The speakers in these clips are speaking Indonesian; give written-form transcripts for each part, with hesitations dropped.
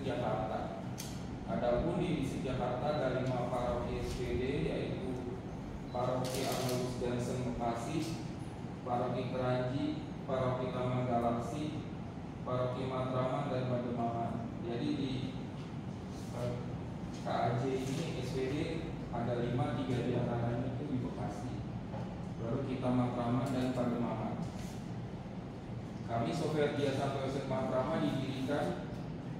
Jakarta. Adapun di Distrik Jakarta ada 5 paroki SPD, yaitu Paroki Arnold Jansen Bekasi, Paroki Keranji, Paroki Taman Galaksi, Paroki Matraman, dan Pademangan. Jadi di KAJ ini SPD ada 5, 3 diantaranya itu di Bekasi, baru kita Matraman dan Pademangan. Kami Soferdia Santo Yosef Matraman didirikan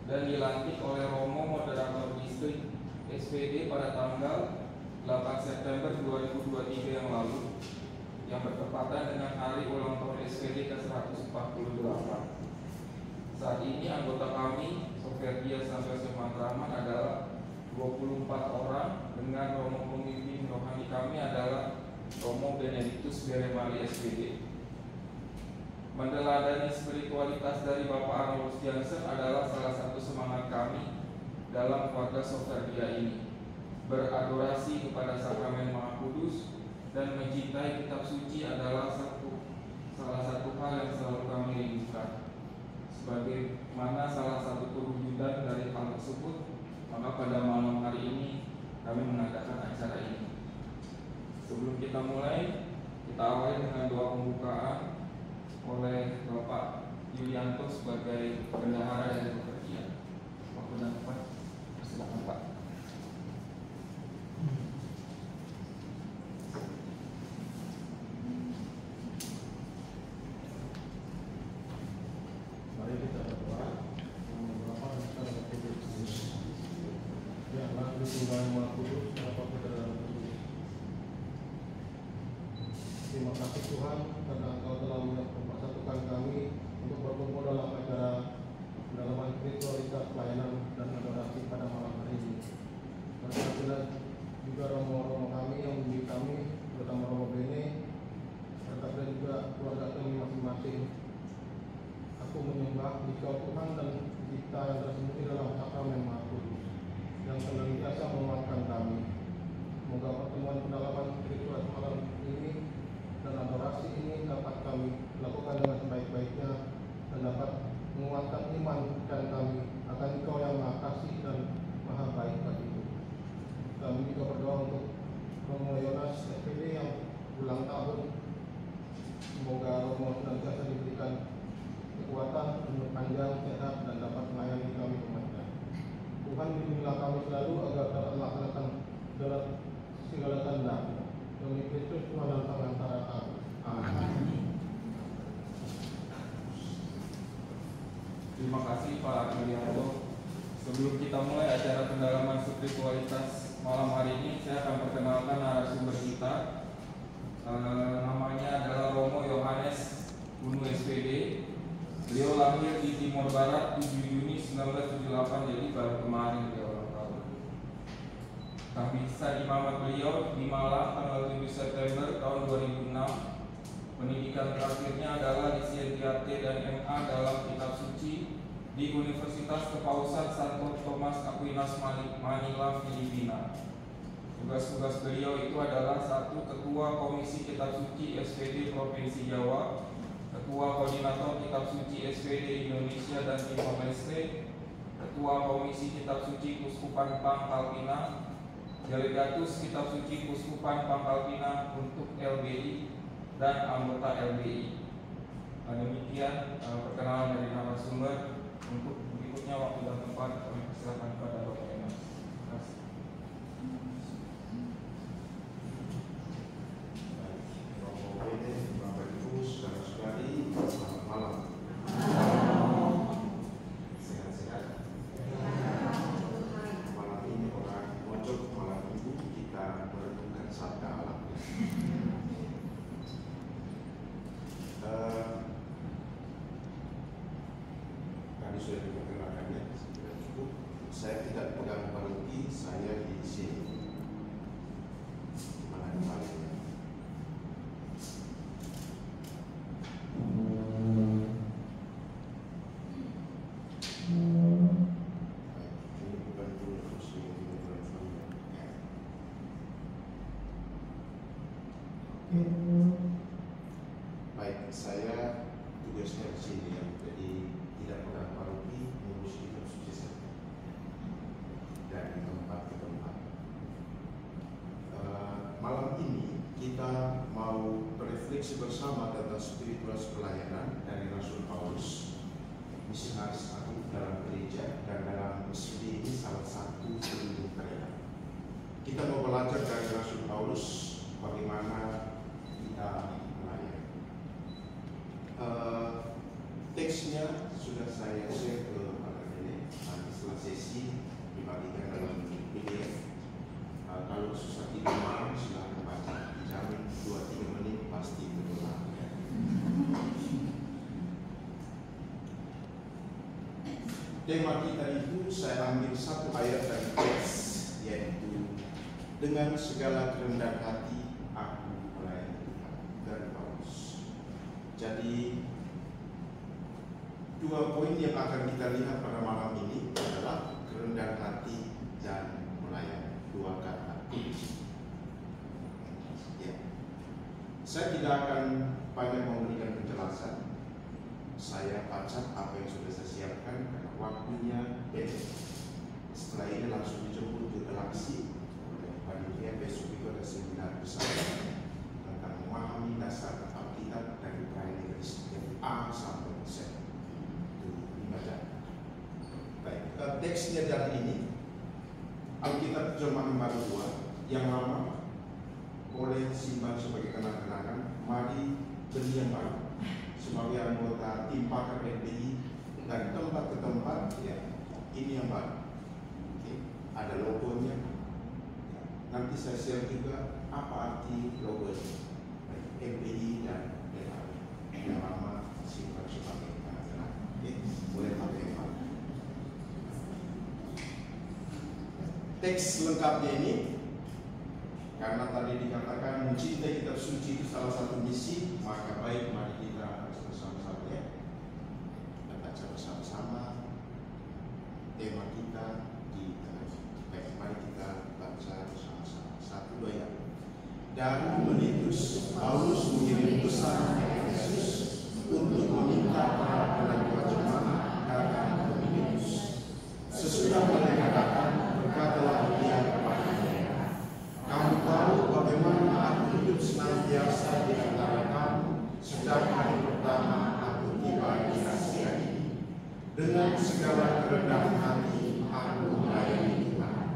dan dilantik oleh Romo Moderator Distrik SPD pada tanggal 8 September 2023 yang lalu, yang bertepatan dengan hari ulang tahun SPD ke-148. Saat ini anggota kami Soferdia Santo Yosef Matraman adalah 24 orang, dengan Romo pemimpin rohani kami adalah Romo Benedictus Beremali SPD. Meneladani spiritualitas dari Bapak Arnold Jansen adalah salah satu semangat kami dalam keluarga Soferdia ini. Beradorasi kepada sakramen Maha Kudus dan mencintai kitab suci adalah salah satu hal yang selalu kami rindukan. Sebagaimana salah satu perwujudan dari hal tersebut, maka pada malam hari ini kami mengadakan acara ini. Sebelum kita mulai, kita awali dengan doa pembukaan oleh Bapak Yulianto sebagai bendahara dari pekerjaan. Waktu dan tempat, silakan Pak. Mari kita berdoa. Beberapa kita dapat kudus. Ya Allah, Tuhan Maha Kudus, apa kita dalam kudus. Terima kasih Tuhan karena Engkau telah mempersatukan kami untuk berkumpul dalam acara pendalaman spiritualitas pelayanan dan adorasi pada malam hari ini. Berkatilah juga romo-romo kami yang membimbing kami, terutama Romo Bene, berkatilah juga keluarga kami masing-masing. Aku menyembah Dikau Tuhan dan kita yang tersembunyi dalam sakramen Maha Kudus yang senantiasa menguatkan kami. Semoga pertemuan pendalaman spiritual malam ini dan adorasi ini dapat kami lakukan dengan sebaik-baiknya dan dapat menguatkan iman dan kami akan Engkau yang Maha Kasih dan Maha Baik bagi itu. Kami juga berdoa untuk Romo Yonas SPD yang ulang tahun. Semoga Romo senantiasa diberikan kekuatan, umur panjang, sehat, dan dapat melayani kami umatnya. Tuhan bimbinglah kami selalu agar dapat melaksanakan segala kehendak. Demi Kristus Tuhan dan pengantara kami. Amin. Terima kasih Pak Yulianto. Sebelum kita mulai acara pendalaman spiritualitas malam hari ini, saya akan perkenalkan narasumber kita. Namanya adalah Romo Yohanes Unu SPD. Beliau lahir di Timor Barat 7 Juni 1978, jadi baru kemarin dia ulang tahun. Tahbisa imamat beliau di Malang tanggal 7 September tahun 2006. Pendidikan terakhirnya adalah Lisensiate dan MA dalam kitab suci di Universitas Kepausan Santo Thomas Aquinas Manila, Filipina. Tugas-tugas beliau itu adalah: 1. Ketua Komisi Kitab Suci SPD Provinsi Jawa, Ketua Koordinator Kitab Suci SPD Indonesia dan Timor Leste, Ketua Komisi Kitab Suci Kuskupan Pangkal Pinang, Delegatus Kitab Suci Kuskupan Pangkal Pinang untuk LBI, dan anggota LBI. Demikian perkenalan dari narasumber. Untuk berikutnya waktu dan tempat kami persilakan kepada Bapak Yohanes. Terima kasih. Romo Bene, Bapak Ibu, saudara-saudari, selamat malam. Sehat-sehat. Malam ini orang mojok, malam Minggu kita merenungkan sabda alam. Tadi sudah diperkenalkannya, sudah cukup. Saya tidak pegang paroki, saya di sini. Mana kemarin? Ini bukan dulu terus ini bukan dulu. Baik, saya tugasnya di sini ya, jadi tidak pegang paroki, ngurus kitab suci saja. bersama tentang spiritualitas pelayanan dari Rasul Paulus, misionaris agung dalam gereja, dan dalam misi ini salah satu pelindung gereja. Kita mau belajar dari Rasul Paulus bagaimana kita melayani. Teksnya sudah saya share ke ini, nanti setelah sesi dibagikan dalam PDF. Kalau susah tidur malam silahkan baca, dijamin 2-3 menit pasti berulang. Tema kita itu saya ambil satu ayat dari teks, yaitu dengan segala kerendahan hati aku melayani Tuhan, dari Paulus. Jadi 2 poin yang akan kita lihat pada malam ini adalah kerendahan hati dan melayani. 2 kata kunci. Ya. Saya tidak akan banyak memberikan penjelasan. Saya baca apa yang sudah saya siapkan karena waktunya pendek. Setelah ini langsung dijemput ke galaksi oleh panitia. Besok itu ada seminar besar tentang memahami dasar Alkitab dari Praelis dari A sampai Z. Itu 5 jam. Baik, teksnya dari ini Alkitab terjemahan baru 2 yang lama boleh simpan sebagai kenang-kenangan. Mari beli yang baru sebagai anggota tim pakar NPI dari tempat ke tempat. Ya, ini yang baru. Oke, ada logonya. Nanti saya share juga apa arti logonya. NPI dan DKP yang lama simpan sebagai kenang-kenangan. Oke, boleh pakai yang baru. Teks lengkapnya ini, karena tadi dikatakan mencintai kitab suci itu salah satu misi, maka baik mari kita bersama-sama ya. Kita baca bersama-sama tema kita di tengah. Baik, mari kita baca bersama-sama. 1, 2 ya. Dan menitus Paulus mengirim pesan kepada Yesus untuk meminta para penagih jemaat datang ke Filippus. Sesudah mereka datang, berkatalah dia kepada mereka, kamu tahu bagaimana aku hidup senantiasa di antara kamu sejak hari pertama aku tiba di Asia ini. Dengan segala kerendahan hati aku melayani Tuhan.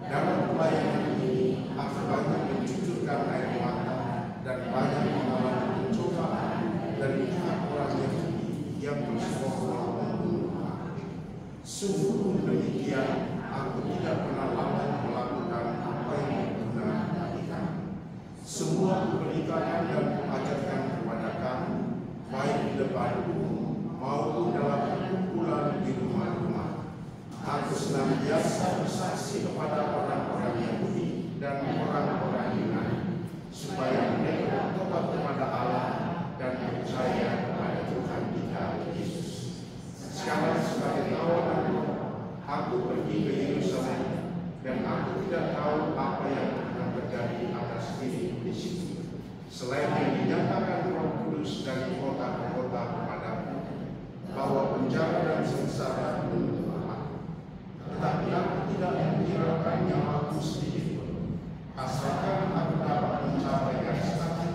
Dalam pelayanan ini aku banyak mencucurkan air mata dan banyak mengalami pencobaan dari pihak orang Yahudi yang bersekongkol membunuh aku. Sungguh demikian, aku tidak pernah lalai melakukan apa yang berguna bagi kamu. Semua kuberitakan dan kuajarkan kepada kamu, baik di depan umum maupun dalam perkumpulan di rumah-rumah. Aku senantiasa bersaksi kepada orang-orang Yahudi dan orang-orang Yunani, supaya mereka tobat kepada Allah dan percaya kepada Tuhan kita Yesus. Sekarang sebagai tawanan, aku pergi ke Yerusalem dan aku tidak tahu apa yang akan terjadi atas diri di situ, selain yang dinyatakan Roh Kudus dari kota ke kota kepadaku, bahwa penjara dan sengsara menunggu aku. Tetapi aku tidak menghiraukan nyawaku sedikit pun, asalkan aku dapat mencapai garis akhir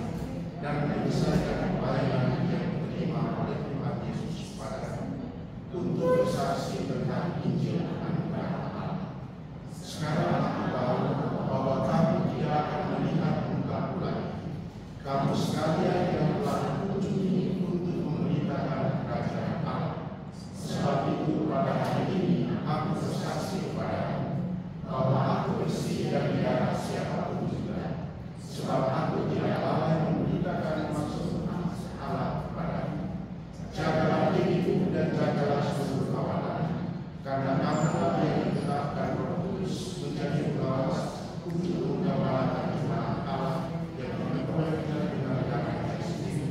dan menyelesaikan pelayanan yang diterima oleh Tuhan Yesus padaku untuk bersaksi tentang Injil anugerah Allah. Sekarang aku tahu bahwa kamu tidak akan melihat mukaku lagi. Kamu sekalian yang telah dikunjungi untuk memberitakan kerajaan Allah. Sebab itu pada hari ini aku bersaksi kepadamu bahwa aku bersih dari darah siapapun juga. Sebab aku tidak lalai memberitakan maksud Allah kepadamu. Jagalah dirimu dan jagalah seluruh kawanan, karena kamulah yang ditetapkan Roh Kudus menjadi pengawas untuk menggambarkan firman Allah yang diperolehnya dengan darahnya sendiri.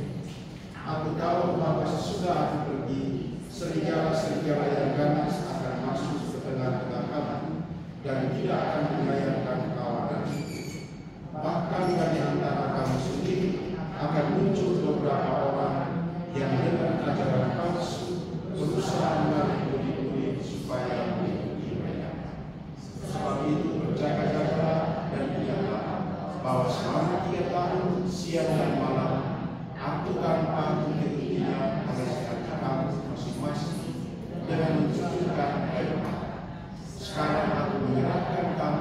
Aku tahu bahwa sesudah aku pergi, serigala-serigala yang ganas akan masuk ke tengah-tengah kamu dan tidak akan melayangkan kawanan itu. Bahkan dari antara kamu sendiri akan muncul beberapa orang yang dengan ajaran palsu berusaha menarik murid-murid supaya mengikuti mereka. Sebab itu berjaga-jagalah dan diamlah bahwa selama 3 tahun siang dan malam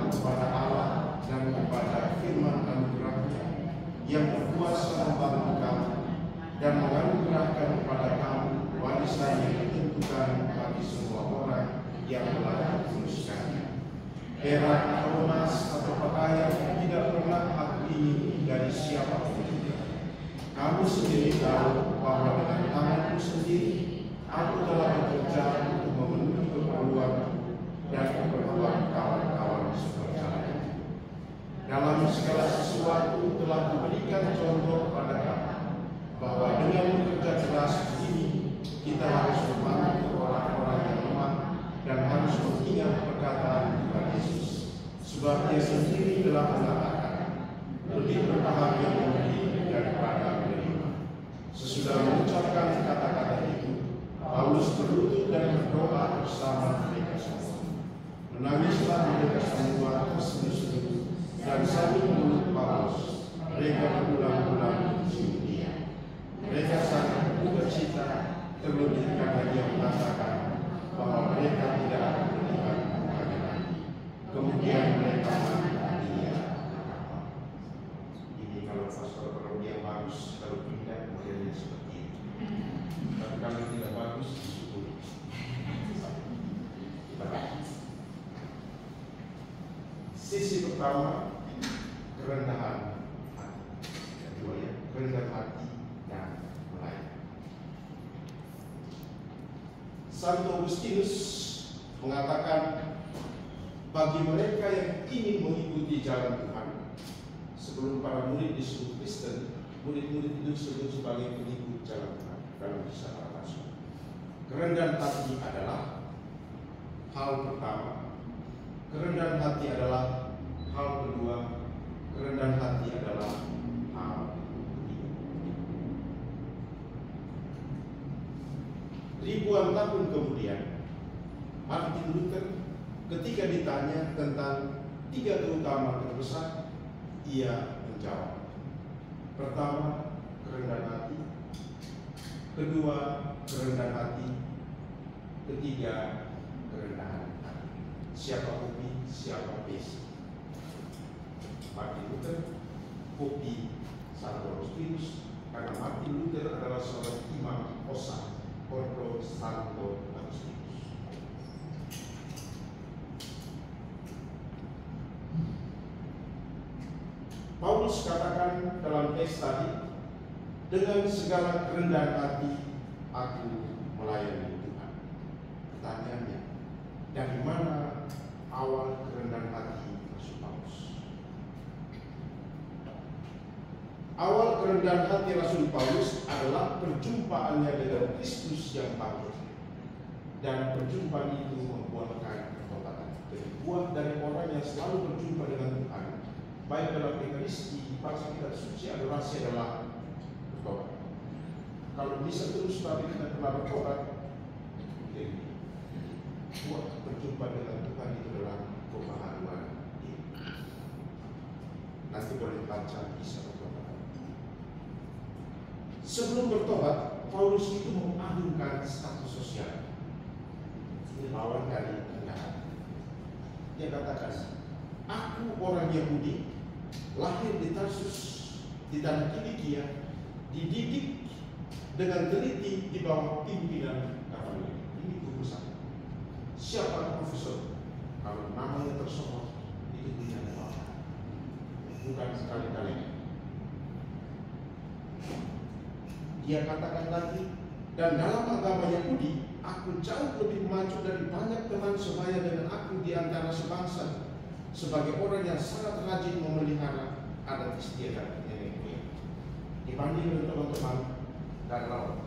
kepada Allah dan kepada firman anugerah-Nya yang berkuasa membangun kamu dan menganugerahkan kepada kamu warisan yang ditentukan bagi semua orang yang telah dikuluskannya. Perak atau emas atau pakaian tidak pernah aku ingini dari siapapun. Kamu sendiri tahu bahwa dengan tanganku sendiri aku telah bekerja untuk memenuhi keperluan dan keperluan kawan-kawan sekerjanya. Dalam segala sesuatu telah diberikan contoh kepada kamu bahwa dengan bekerja keras begini kita harus membantu orang-orang yang lemah dan harus mengingat perkataan Tuhan Yesus. Sebab Dia sendiri telah mengatakan, lebih berbahagia memberi daripada menerima. Sesudah mengucapkan kata-kata itu, Paulus berlutut dan berdoa bersama mereka semua. Menangislah mereka semua terseduh-seduh, dan sambil meluk Paulus, mereka berulang-ulang mencium dia. Mereka sangat berduka cita, terlebih karena dia mengatakan bahwa mereka tidak akan melihat mukanya lagi. Kemudian mereka mengatakan dia. Ini kalau pastor dia bagus, kalau tidak modelnya seperti itu. Tapi kalau tidak bagus, disyukuri. Sisi pertama, kerendahan hati. Kedua ya, kerendahan hati dan melayani. Santo Agustinus mengatakan, bagi mereka yang ingin mengikuti jalan Tuhan, sebelum para murid disebut Kristen, murid-murid itu disebut sebagai pengikut jalan Tuhan dalam kisah para rasul. Kerendahan hati adalah hal pertama. Kerendahan hati adalah hal kedua. Kerendahan hati adalah hal ketiga. Ribuan tahun kemudian, Martin Luther ketika ditanya tentang 3 keutamaan terbesar, ia menjawab. Pertama, kerendahan hati. Kedua, kerendahan hati. Ketiga, kerendahan hati. Siapa kopi, siapa besi. Martin Luther, kopi Santo Agustinus, karena Martin Luther adalah seorang imam Osa, Ordo Santo Agustinus. Paulus katakan dalam teks tadi, dengan segala kerendahan hati aku melayani Tuhan. Pertanyaannya, dari mana awal kerendahan hati Rasul Paulus? Awal kerendahan hati Rasul Paulus adalah perjumpaannya dengan Kristus yang bangkit, dan perjumpaan itu membuahkan pertobatan. Jadi buah dari orang yang selalu berjumpa dengan Tuhan, baik dalam Ekaristi, bangsa kita suci, adorasi adalah bertobat. Kalau bisa terus tapi kita telah bertobat, jadi buat berjumpa dengan Tuhan itu adalah pembaharuan diri. Nanti boleh baca bisa bertobat. Sebelum bertobat, Paulus itu mengadukan status sosial. Ini lawan dari kerendahan. Dia katakan, aku orang Yahudi, lahir di Tarsus, di tanah Kilikia, dididik dengan teliti di bawah pimpinan Gamaliel. Ini guru saya. Siapa profesor? Kalau namanya tersohor, itu tidak ada. Bukan sekali-kali. Dia katakan lagi, dan dalam agama Yahudi, aku jauh lebih maju dari banyak teman sebaya dengan aku di antara sebangsa, sebagai orang yang sangat rajin memelihara adat istiadat nenek moyang. Dibanding dengan teman-teman dan lawan.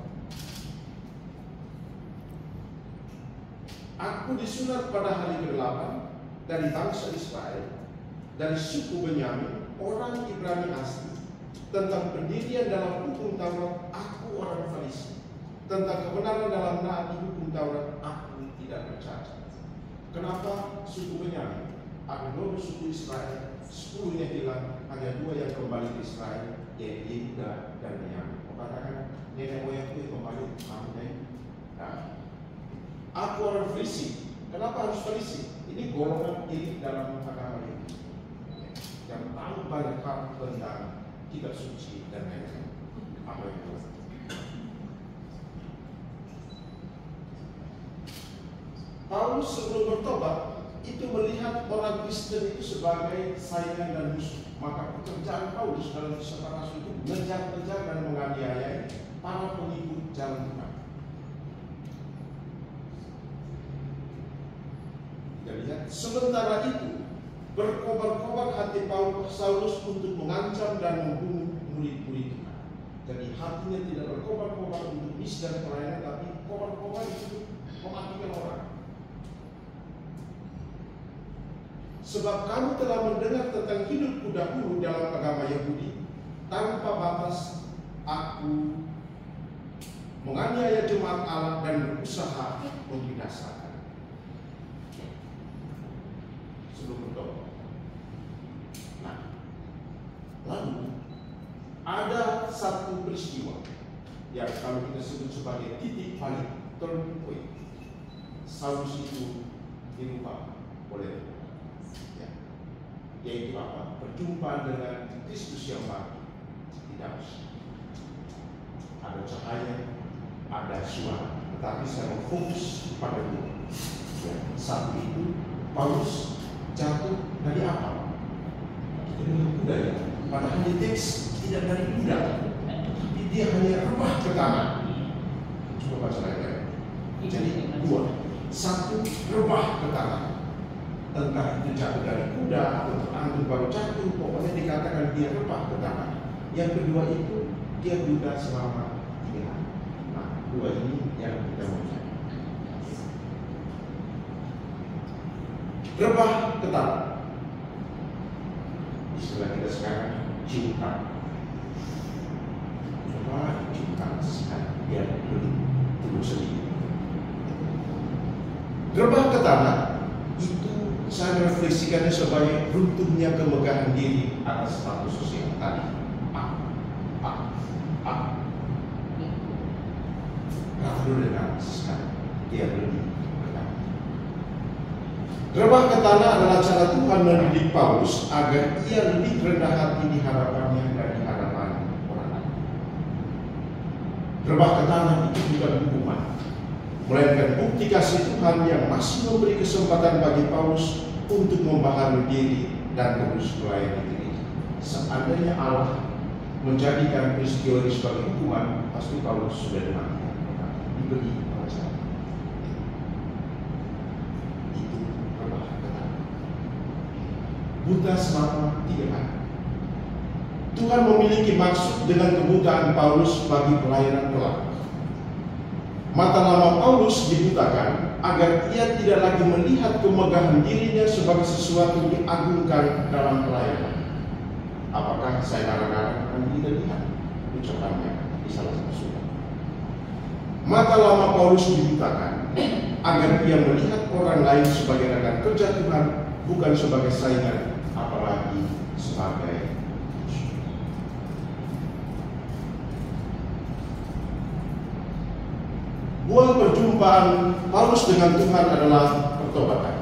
Aku disunat pada hari ke-8 dari bangsa Israel, dari suku Benyamin, orang Ibrani asli. Tentang pendirian dalam hukum Taurat, aku orang Farisi. Tentang kebenaran dalam nabi hukum Taurat, aku tidak percaya. Kenapa suku Benyamin? Ada 12 suku Israel, 10-nya hilang, hanya 2 yang kembali ke Israel, yaitu Yehuda dan Benyamin. Mengatakan nenek moyangku yang kembali, kamu nah. Aku orang Farisi, Kenapa harus Farisi? Ini golongan elit dalam agama ini yang tahu banyak hal tentang kitab suci dan lain-lain. Apa itu? Paulus sebelum bertobat itu melihat orang Kristen itu sebagai saingan dan musuh. Maka pekerjaan Paulus dalam kisah Rasul itu mengejar-kejar dan menganiaya para pengikut jalan Tuhan. Kita lihat, sementara itu berkobar-kobar hati Saulus untuk mengancam dan membunuh murid-murid Tuhan. Jadi hatinya tidak berkobar-kobar untuk misi dan pelayanan, tapi kobar-kobar itu mematikan orang. Sebab kamu telah mendengar tentang hidupku dahulu dalam agama Yahudi, tanpa batas aku menganiaya jemaat Allah dan berusaha membinasakan. Sebelum berdoa. Nah, lalu ada satu peristiwa yang kalau kita sebut sebagai titik balik, turning point. Saulus itu dirubah oleh Tuhan. Ya. Yaitu apa? Berjumpa dengan Kristus yang baru di Damaskus. Ada cahaya, ada suara, tetapi saya fokus pada Tuhan. Ya. Saat itu Paulus jatuh dari apa? Dari kuda ya. Padahal di teks tidak dari kuda, tapi dia hanya rebah ke tanah. Coba baca lagi. Jadi dua, satu rebah ke tanah. Entah itu jatuh dari kuda atau terangkut baru jatuh, pokoknya dikatakan dia rebah ke tanah. Yang kedua itu dia buta selama 3 hari. Nah, dua ini yang kita mau cari. Rebah ke tanah. Istilah kita sekarang ciukan. Coba ciukan sekali biar lebih turun sedikit. Rebah ke tanah itu saya merefleksikannya sebagai runtuhnya kemegahan diri atas status sosial tadi. Rata dulu dengan sesekali dia lebih. Rebah ke tanah adalah cara Tuhan mendidik Paulus agar ia lebih rendah hati di hadapannya dan di hadapan orang lain. Rebah ke tanah itu bukan hukuman, melainkan bukti kasih Tuhan yang masih memberi kesempatan bagi Paulus untuk membaharui diri dan terus melayani diri. Seandainya Allah menjadikan peristiwa ini sebagai hukuman, pasti Paulus sudah dimatikan, diberi pelajaran. Buta selama 3 hari. Tuhan memiliki maksud dengan kebutaan Paulus bagi pelayanan kelak. Mata lama Paulus dibutakan agar ia tidak lagi melihat kemegahan dirinya sebagai sesuatu diagungkan dalam pelayanan. Apakah saya kadang-kadang akan tidak lihat ucapannya di salah satu surat. Mata lama Paulus dibutakan agar ia melihat orang lain sebagai rekan kerja Tuhan, bukan sebagai saingan, apalagi sebagai musuh. Buah perjumpaan Paulus dengan Tuhan adalah pertobatan.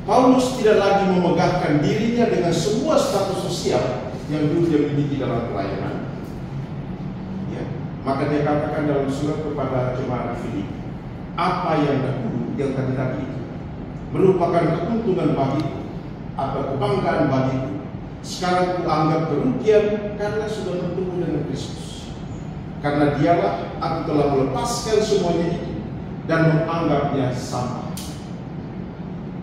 Paulus tidak lagi memegahkan dirinya dengan semua status sosial yang dulu dia miliki dalam pelayanan. Ya, maka dia katakan dalam surat kepada jemaat Filipi, apa yang dahulu yang tadi itu merupakan keuntungan bagiku atau kebanggaan bagiku, sekarang kuanggap kerugian karena sudah bertemu dengan Kristus. Karena dialah aku telah melepaskan semuanya itu dan menganggapnya sampah,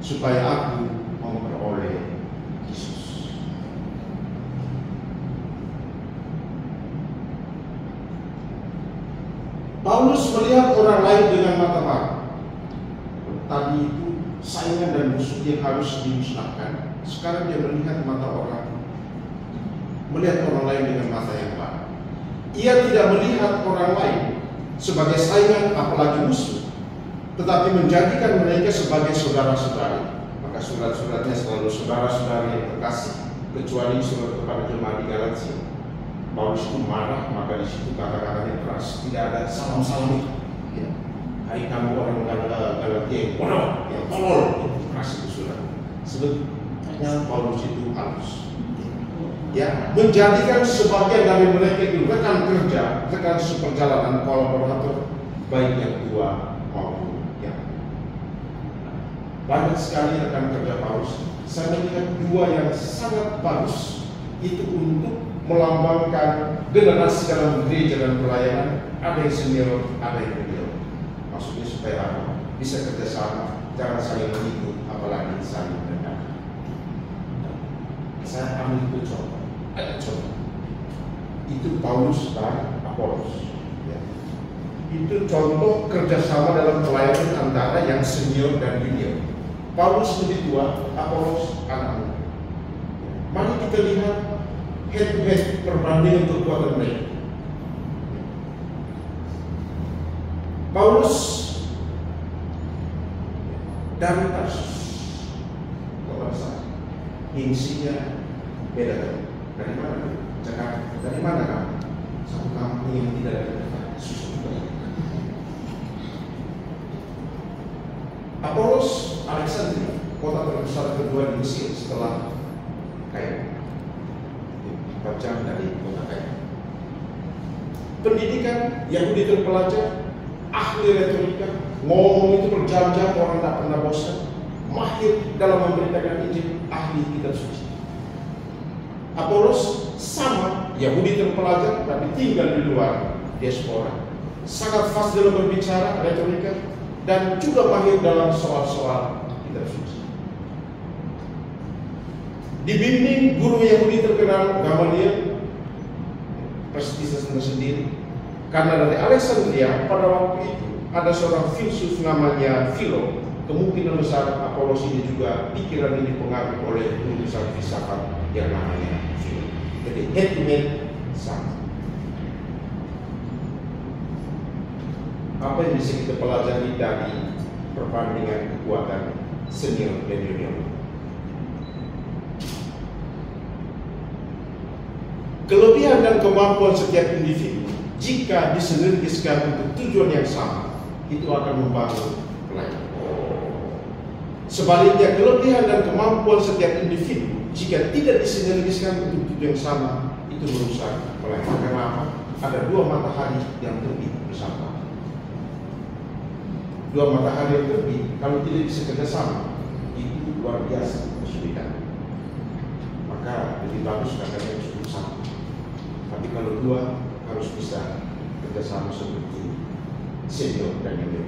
supaya aku memperoleh Yesus. Paulus melihat orang lain dengan mata baru. Tadi itu saingan dan musuh yang harus dimusnahkan. Sekarang dia melihat orang lain dengan mata yang baru. Ia tidak melihat orang lain sebagai saingan apalagi musuh, tetapi menjadikan mereka sebagai saudara-saudari. Maka surat-suratnya selalu saudara-saudari yang terkasih, kecuali surat kepada jemaat di Galatia. Paulus itu marah, maka di situ kata-katanya keras, tidak ada salam-salam. Ya. Hai kamu orang Galatia yang bodoh, yang tolol, kasih usulan. Sebetulnya Paulus itu halus. Ya, menjadikan sebagian dari mereka itu rekan kerja, rekan seperjalanan, kolaborator, baik yang tua maupun yang banyak sekali rekan kerja Paulus. Saya melihat dua yang sangat bagus itu untuk melambangkan generasi dalam gereja dan pelayanan. Ada yang senior, ada yang junior. Maksudnya supaya apa? Bisa kerjasama, jangan saling mengikut, apalagi saling mendengar. Saya ambil itu contoh. Ada contoh. Itu Paulus dan Apolos. Ya. Itu contoh kerjasama dalam pelayanan antara yang senior dan junior. Paulus lebih tua, Apolos anak muda. Mari kita lihat head to head perbandingan kekuatan mereka. Paulus dari Tarsus, Kolasa, gengsinya beda. Dari mana? Jakarta. Dari mana kamu? Satu kampung yang tidak ada tempat susu banyak. Apolos Alexandria, kota terbesar kedua di Mesir setelah Kairo. 4 jam dari kota Kairo. Pendidikan Yahudi terpelajar, ahli retorika, ngomong itu berjam-jam, orang tak pernah bosan, mahir dalam memberitakan Injil, ahli kitab suci. Apolos sama, Yahudi terpelajar tapi tinggal di luar diaspora, sangat fasih dalam berbicara, retorika, dan juga mahir dalam soal-soal kitab suci. Dibimbing guru Yahudi terkenal Gamaliel, prestise sendiri. Karena dari Alexandria pada waktu itu ada seorang filsuf namanya Philo. Kemungkinan besar Apolos ini juga pikiran ini dipengaruhi oleh lulusan filsafat yang namanya Philo. Jadi head to head sama. Apa yang bisa kita pelajari dari perbandingan kekuatan senior dan junior? Kelebihan dan kemampuan setiap individu jika disinergiskan untuk tujuan yang sama, itu akan membangun pelayanan. Sebaliknya, kelebihan dan kemampuan setiap individu jika tidak disinergiskan untuk tujuan yang sama, itu merusak pelayanan. Karena apa? Ada dua matahari yang terbit bersama. Dua matahari yang terbit, kalau tidak bisa kerjasama, itu luar biasa kesulitan. Maka lebih bagus katanya cukup satu. Tapi kalau dua, harus bisa kerjasama seperti senior dan junior.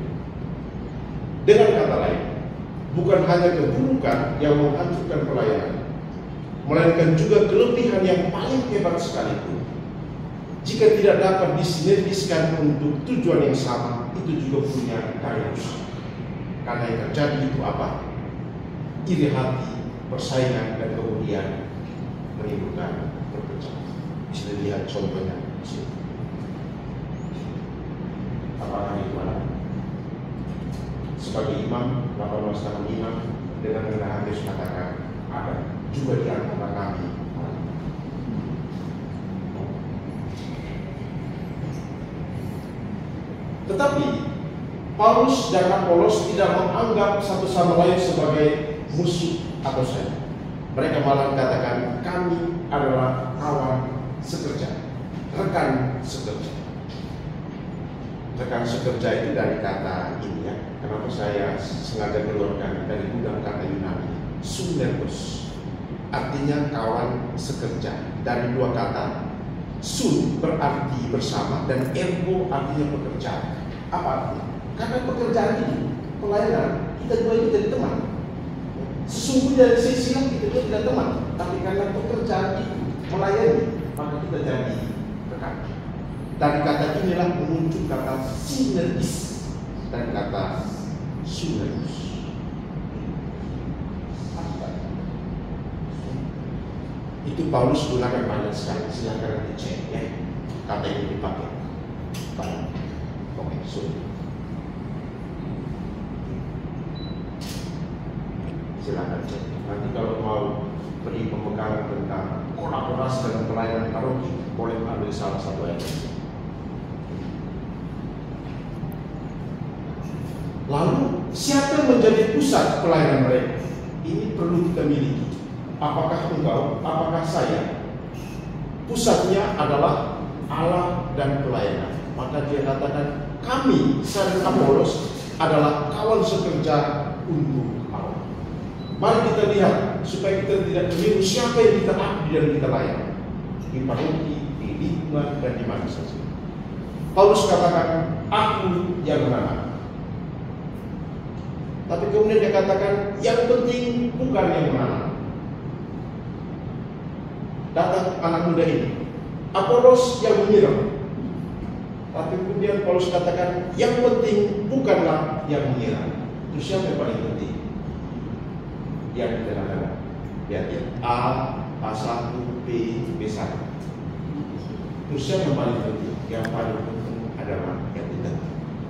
Dengan kata lain, bukan hanya keburukan yang menghancurkan pelayanan, melainkan juga kelebihan yang paling hebat sekalipun, jika tidak dapat disinergiskan untuk tujuan yang sama, itu juga punya daya rusak. Karena yang terjadi itu apa? Iri hati, persaingan, dan kemudian menimbulkan perpecahan. Bisa dilihat contohnya di sini. Apakah itu mana? Sebagai imam, 18 tahun imam, dengan rendah hati katakan, ada juga di antara kami. Tetapi Paulus dan Apolos tidak menganggap satu sama lain sebagai musuh atau saingan. Mereka malah katakan, kami adalah kawan sekerja, rekan sekerja. Rekan sekerja itu dari kata ini ya. Kenapa saya sengaja keluarkan dari gudang kata Yunani, sunergos, artinya kawan sekerja. Dari dua kata, sun berarti bersama dan ergo artinya pekerjaan. Apa artinya? Karena pekerjaan ini, pelayanan, kita dua itu jadi teman. Sesungguhnya dari sisi yang kita dua tidak teman, tapi karena pekerjaan itu melayani, maka kita jadi rekan. Dari kata inilah muncul kata sinergis dan kata sunergos. Itu Paulus gunakan banyak sekali. Silakan dicek ya. Kata ini dipakai banyak. Oke, silakan cek. Nanti kalau mau beri pembekalan tentang kolaborasi dan pelayanan paroki, boleh ambil salah satu ayat. Lalu siapa yang menjadi pusat pelayanan mereka? Ini perlu kita miliki. Apakah engkau, apakah saya? Pusatnya adalah Allah dan pelayanan. Maka dia katakan, kami, saya dan Apolos, adalah kawan sekerja untuk Allah. Mari kita lihat, supaya kita tidak keliru siapa yang kita abdi dan kita layani. Di paroki, di lingkungan, dan di mana saja. Paulus katakan, aku yang menanam. Tapi kemudian dia katakan, yang penting bukan yang menanam. Datang anak muda ini, Apolos yang menyiram. Tapi kemudian Paulus katakan, yang penting bukanlah yang menyiram. Itu siapa yang paling penting? Yang kita katakan, lihat ya, A1, B, B1. Itu siapa yang paling penting? Yang paling penting adalah yang tidak.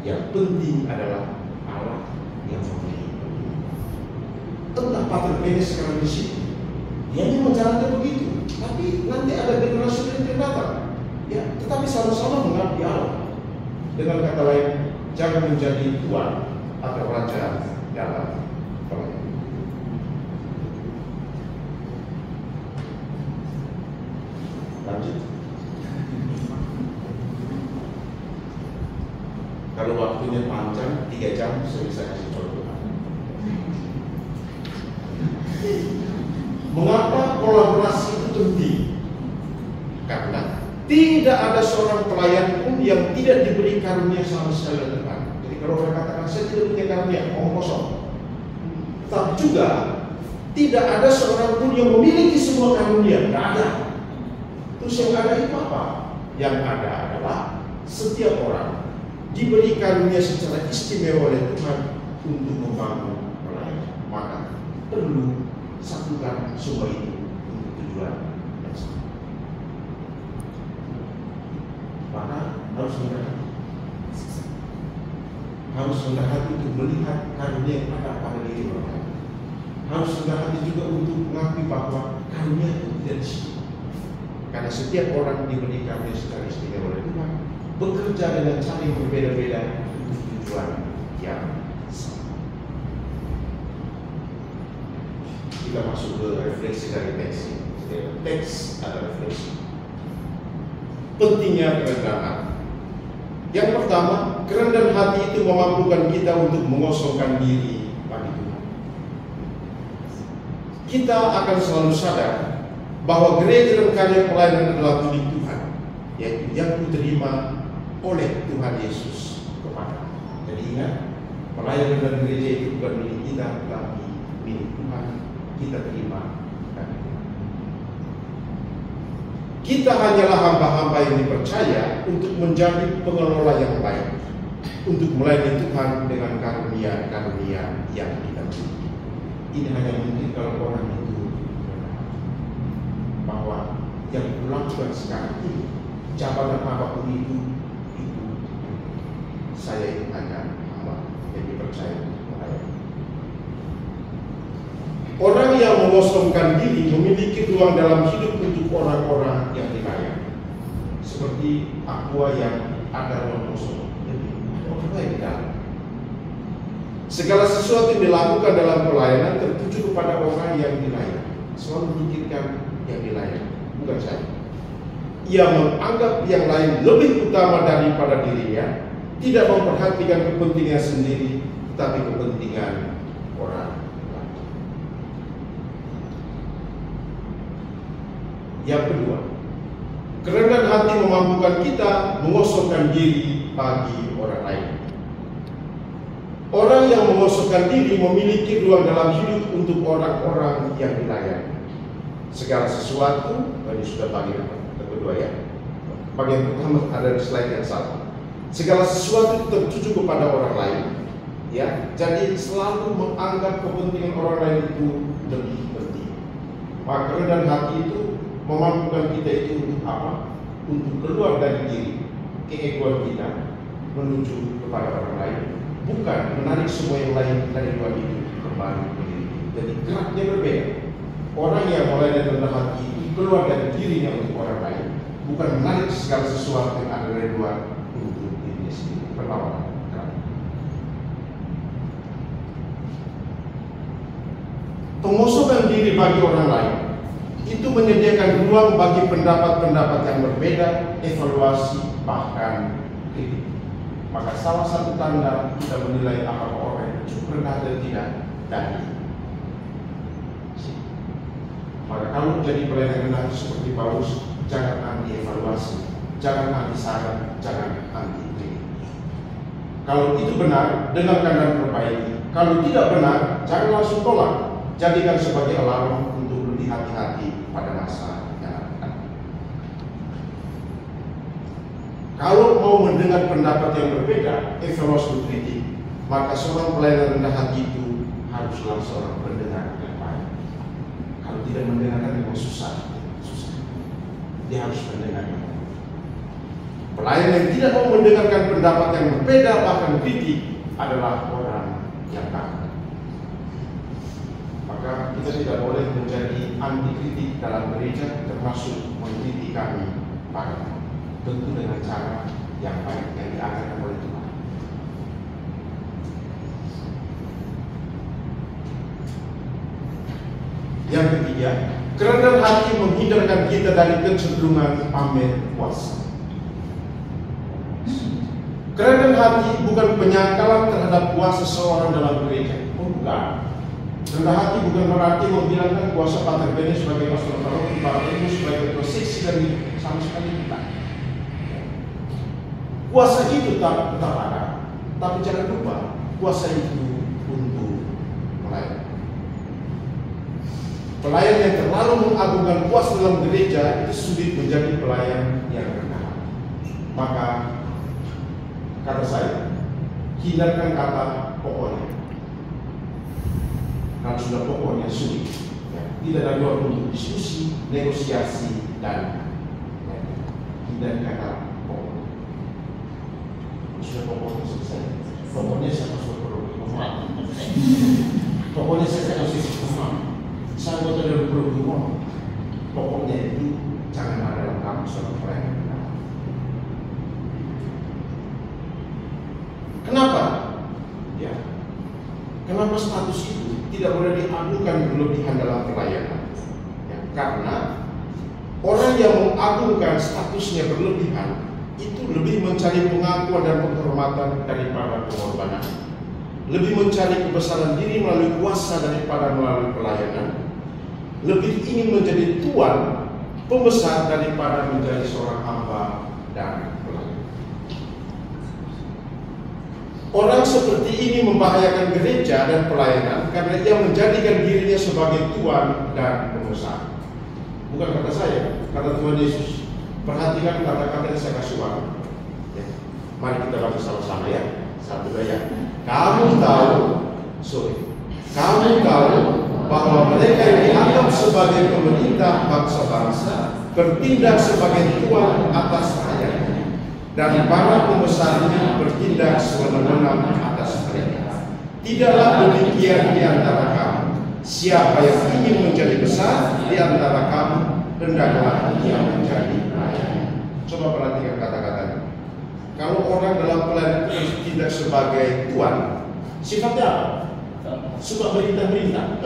Yang penting adalah Allah yang memilih. Entah Pater Penes sekarang di sini, dia ini menjalankan begitu. Tapi nanti ada generasi yang datang, ya, tetapi sama-sama mengabdi Allah. Dengan kata lain, jangan menjadi tuan atau raja dalam pelayanan. Lanjut. Kalau waktunya panjang, 3 jam, saya bisa kasih contoh. Mengapa kolaborasi itu penting? Karena tidak ada seorang pelayan pun yang tidak diberi karunia sama sekali oleh Tuhan. Jadi kalau orang katakan saya tidak punya karunia, omong kosong. Tapi juga tidak ada seorang pun yang memiliki semua karunia, tidak ada. Terus yang ada itu apa? Yang ada adalah setiap orang diberi karunia secara istimewa oleh Tuhan untuk membangun pelayanan. Maka perlu satukan semua itu untuk tujuan yang sama. Maka harus rendah hati untuk melihat karunia yang ada pada diri orang. Harus rendah hati juga untuk mengakui bahwa karunia itu tidak di sini. Karena setiap orang diberi karunia secara istimewa oleh Tuhan, bekerja dengan cara yang berbeda-beda untuk tujuan yang sama. Kita masuk ke refleksi dari teks ini. Teks ada refleksi. Pentingnya kerendahan hati. Yang pertama, kerendahan hati itu memampukan kita untuk mengosongkan diri bagi Tuhan. Kita akan selalu sadar bahwa gereja dan karya pelayanan adalah milik Tuhan, yaitu yang diterima oleh Tuhan Yesus kepada. Jadi ingat, pelayanan dan gereja itu bukan milik kita, tetapi milik Tuhan. Kita terima. Kita hanyalah hamba-hamba yang dipercaya untuk menjadi pengelola yang baik, untuk melayani Tuhan dengan karunia-karunia yang kita miliki. Ini hanya mungkin kalau orang itu bahwa yang dilakukan sekarang ini, jabatan apapun itu saya itu hanya hamba yang dipercaya untuk melayani. Orang yang mengosongkan diri memiliki ruang dalam hidup untuk orang-orang yang dilayani. Seperti aqua yang ada ruang kosong, jadi ada orang lain di dalam. Segala sesuatu yang dilakukan dalam pelayanan tertuju kepada orang yang dilayani. Selalu memikirkan yang dilayani, bukan saya. Ia menganggap yang lain lebih utama daripada dirinya, tidak memperhatikan kepentingan sendiri, tetapi kepentingan orang. Yang kedua, kerendahan hati memampukan kita mengosongkan diri bagi orang lain. Orang yang mengosongkan diri memiliki ruang dalam hidup untuk orang-orang yang dilayani. Segala sesuatu, ini sudah bagian kedua ya. Bagian pertama ada di slide yang sama. Segala sesuatu tertuju kepada orang lain, ya. Jadi selalu menganggap kepentingan orang lain itu lebih penting. Maka kerendahan hati itu memampukan kita itu untuk apa? Untuk keluar dari diri, keegoan kita, menuju kepada orang lain, bukan menarik semua yang lain dari luar itu kembali ke diri. Jadi geraknya berbeda. Orang yang melayani rendah hati itu keluar dari dirinya untuk orang lain, bukan menarik segala sesuatu yang ada dari luar untuk dirinya sendiri. Perlawanan. Pengosongan diri bagi orang lain itu menyediakan ruang bagi pendapat-pendapat yang berbeda, evaluasi, bahkan kritik. Maka salah satu tanda kita menilai apakah orang itu cukup rendah dan tidak tadi. Maka kalau jadi pelayan rendah seperti Paulus, jangan anti evaluasi, jangan anti saran, jangan anti kritik. Kalau itu benar, dengarkan dan perbaiki. Kalau tidak benar, jangan langsung tolak. Jadikan sebagai alarm untuk lebih hati-hati pada masa yang akan datang. Kalau mau mendengar pendapat yang berbeda, evaluasi kritik, maka seorang pelayan rendah hati itu haruslah seorang pendengar yang baik. Kalau tidak mendengarkan memang susah. Dia harus mendengar. Pelayan yang tidak mau mendengarkan pendapat yang berbeda bahkan kritik adalah orang yang takut. Maka kita tidak boleh menjadi anti kritik dalam gereja, termasuk mengkritik kami pada tentu dengan cara yang baik yang diajarkan oleh Tuhan. Yang ketiga, kerendahan hati menghindarkan kita dari kecenderungan pamer kuasa. Kerendahan hati bukan penyangkalan terhadap kuasa seseorang dalam gereja. Bukan. Rendah hati bukan berarti menghilangkan kuasa Pater Bene sebagai pastor paroki, Pater Ibu sebagai prosesi dari sama sekali tidak. Kuasa itu tetap ada, tapi jangan lupa kuasa itu untuk melayani. Pelayan yang terlalu mengagungkan kuasa dalam gereja itu sulit menjadi pelayan yang rendah. Maka kata saya, hindarkan kata pokoknya. Kalau sudah pokoknya sulit, ya, tidak ada ruang untuk diskusi, negosiasi, dan hindari kata pokoknya. Sudah pokoknya selesai. Pokoknya saya masuk program. Pokoknya saya masuk program. Saya buat ada program. Pokoknya itu jangan ada dalam kamu seorang pelayan. Kenapa? Ya, kenapa status itu tidak boleh diagungkan berlebihan dalam pelayanan? Ya, karena orang yang mengagungkan statusnya berlebihan itu lebih mencari pengakuan dan penghormatan daripada pengorbanan, lebih mencari kebesaran diri melalui kuasa daripada melalui pelayanan, lebih ingin menjadi tuan pembesar daripada menjadi seorang hamba dan pelayan. Orang seperti ini membahayakan gereja dan pelayanan karena ia menjadikan dirinya sebagai tuan dan pembesar. Bukan kata saya, kata Tuhan Yesus. Perhatikan kata-kata yang saya kasih waktu. Ya. Mari kita baca sama-sama ya. Satu ya. Kamu tahu bahwa mereka yang dianggap sebagai pemerintah bangsa-bangsa bertindak sebagai tuan atas rakyatnya, dan para pembesarnya bertindak sewenang-wenang atas mereka. Tidaklah demikian di antara kamu. Siapa yang ingin menjadi besar di antara kamu, hendaklah ia menjadi rakyat. Coba perhatikan kata-katanya. Kalau orang dalam pelayanan bertindak sebagai tuan, sifatnya apa? Suka berintah-perintah.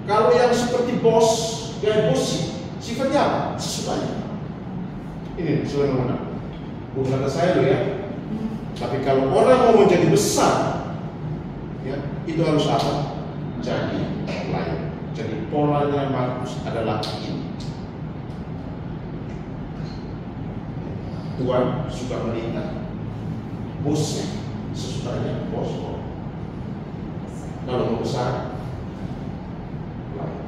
Kalau yang seperti bos, gaya bosi, sifatnya apa? Sesukanya. Ini sewenang-wenang. Bukan kata saya loh ya. Tapi kalau orang mau menjadi besar, ya, itu harus apa? Jadi pelayan. Jadi polanya Markus adalah ini. Tuan suka merintah, bosnya sesukanya bos. Kalau mau besar, pelayan.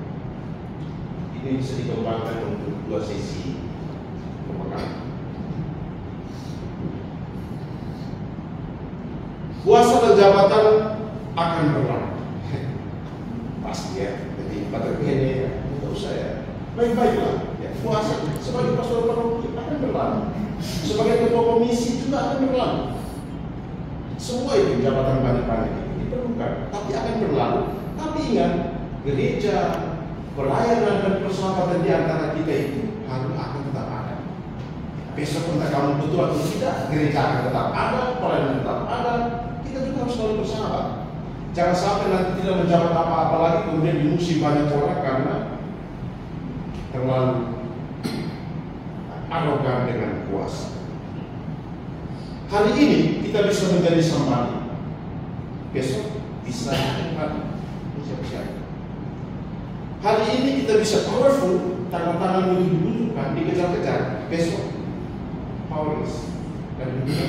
Ini bisa dikembangkan untuk 2 sesi pemekaran. Kuasa dan jabatan akan berlalu. Pasti ya. Jadi Pater Bene ya, tidak usah ya. Baik-baiklah. Ya, kuasa sebagai pastor paroki akan berlalu. Sebagai ketua komisi juga akan berlalu. Semua itu jabatan banyak-banyak itu diperlukan, tapi akan berlalu. Tapi ingat, gereja, pelayanan dan persahabatan di antara kita itu harus akan tetap ada. Besok entah kamu betul atau tidak, gereja akan tetap ada, pelayanan tetap ada. Kita juga harus selalu bersahabat. Jangan sampai nanti tidak menjabat apa-apa lagi kemudian dimusuhi banyak orang karena terlalu arogan dengan kuasa. Hari ini kita bisa menjadi somebody, besok bisa siapa-siapa. Hari ini kita bisa powerful, tangan-tangan yang dibutuhkan, dikejar-kejar, besok powerless dan begitu.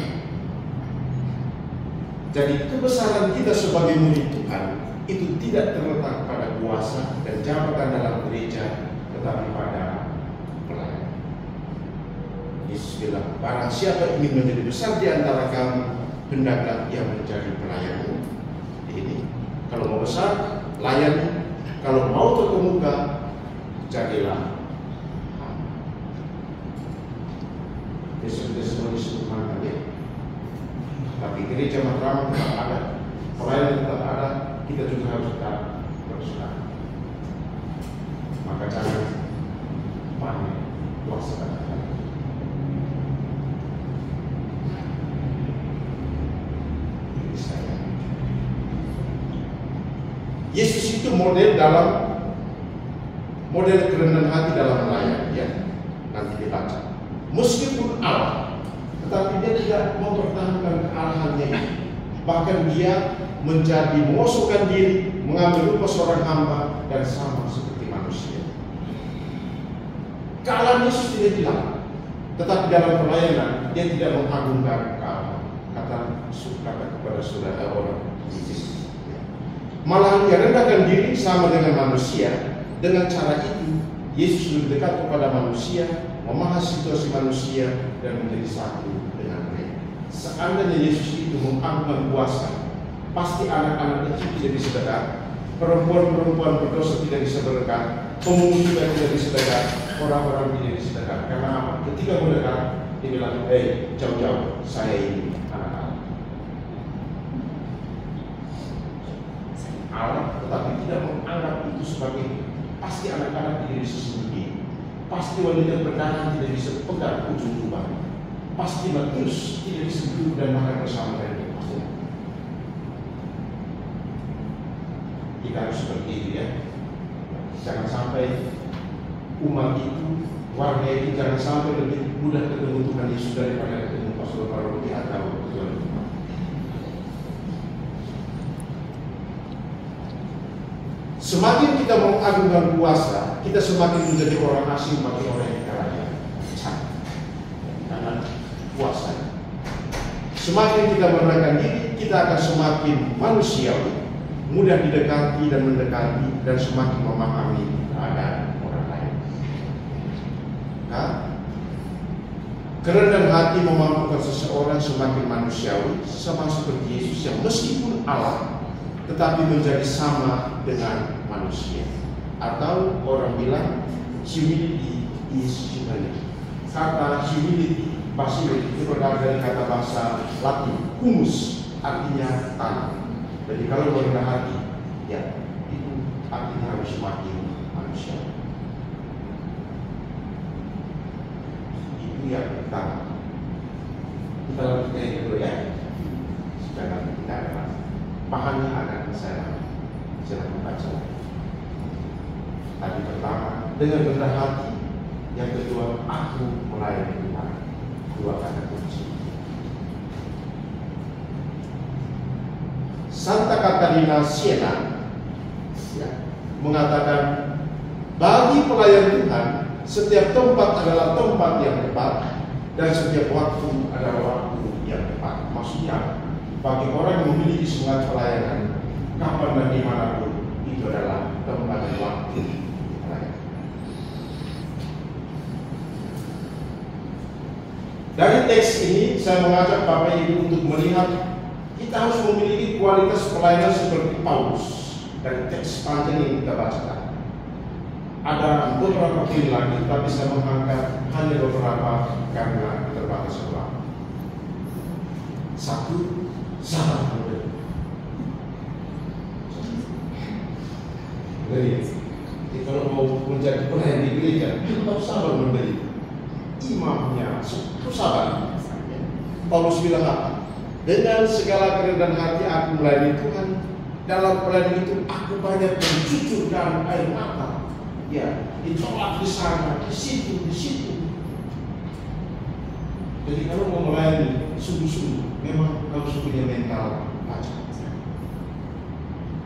Jadi kebesaran kita sebagai murid Tuhan itu tidak terletak pada kuasa dan jabatan dalam gereja, tetapi pada pelayan. Yesus bilang, barang siapa ingin menjadi besar di antara kamu, hendaklah ia menjadi pelayanmu. Ini, kalau mau besar, layani. Kalau mau terkemuka, jadilah. Besok kita semua disuruh makan ya. Tapi gereja Matraman tetap ada, pelayanan tetap ada, kita juga harus tetap bersuara. Maka jangan panik kuasa kata. Yesus itu model kerendahan hati dalam melayani, ya. Nanti dibaca. Meskipun Allah, tetapi dia tidak mempertahankan kealahannya itu. Bahkan dia mengosokkan diri, mengambil rupa seorang hamba dan sama seperti manusia. Kealahan Yesus tidak hilang, tetapi dalam pelayanan dia tidak mengagungkan kealahan. Kata kepada saudara orang Yesus. Malahan dia rendahkan diri sama dengan manusia. Dengan cara itu Yesus lebih dekat kepada manusia, memahami situasi manusia dan menjadi satu dengan mereka. Seandainya Yesus itu mengagungkan kuasa, pasti anak-anak kecil tidak bisa dekat, perempuan-perempuan berdosa tidak bisa berdekat, pemungut juga tidak bisa dekat, orang-orang tidak bisa dekat. Karena apa? Ketika mendekat, dia bilang, jauh-jauh, saya ini anak-anak. Allah tetapi tidak menganggap itu sebagai pasti anak-anak tidak bisa sembunyi, pasti wanita berdarah tidak bisa pegang ujung jubah, pasti Matius tidak bisa duduk dan makan bersama dengan dia. Kita harus seperti itu ya. Jangan sampai umat itu, warga itu jangan sampai lebih mudah ketemu Tuhan Yesus daripada ketemu pastor paroki atau Tuhan. Semakin kita mengagungkan kuasa, kita semakin menjadi orang asing bagi orang yang kita layani. Karena kuasa. Semakin kita merendahkan diri, kita akan semakin manusiawi, mudah didekati dan mendekati, dan semakin memahami keadaan orang lain. Nah, kerendahan hati memampukan seseorang semakin manusiawi, sama seperti Yesus yang meskipun Allah, tetapi menjadi sama dengan manusia. Atau orang bilang humility is humanity. Kata humility, basilio itu berasal dari kata bahasa Latin humus, artinya tanah. Jadi kalau merendah hati, ya itu artinya harus semakin manusia. Itu yang pertama. Kita lanjutkan yang kedua ya. Sekarang kita ada pahamnya akan saya membaca. Tadi pertama dengan rendah hati, yang kedua aku melayani Tuhan. Dua kata kunci. Santa Catarina Siena ya, mengatakan bagi pelayan Tuhan setiap tempat adalah tempat yang tepat dan setiap waktu adalah waktu yang tepat. Maksudnya bagi orang yang memiliki semangat pelayanan, kapan dan dimanapun itu adalah tempat dan waktu pelayanan. Dari teks ini saya mengajak Bapak Ibu untuk melihat kita harus memiliki kualitas pelayanan seperti Paulus. Dari teks panjang yang kita bacakan ada beberapa poin lagi, tapi saya mengangkat hanya beberapa karena keterbatasan waktu. Satu, sabar memberi. Jadi kalau mau menjadi pelayan di gereja, kita harus sabar memberi. Imamnya itu sabar. Paulus bilang apa? Dengan segala kerendahan hati aku melayani Tuhan dalam pelayanan itu aku banyak mencucurkan air mata, ya, ditolak di sana, di situ, di situ. Jadi kalau mau melayani sungguh-sungguh, memang harus punya mental baca.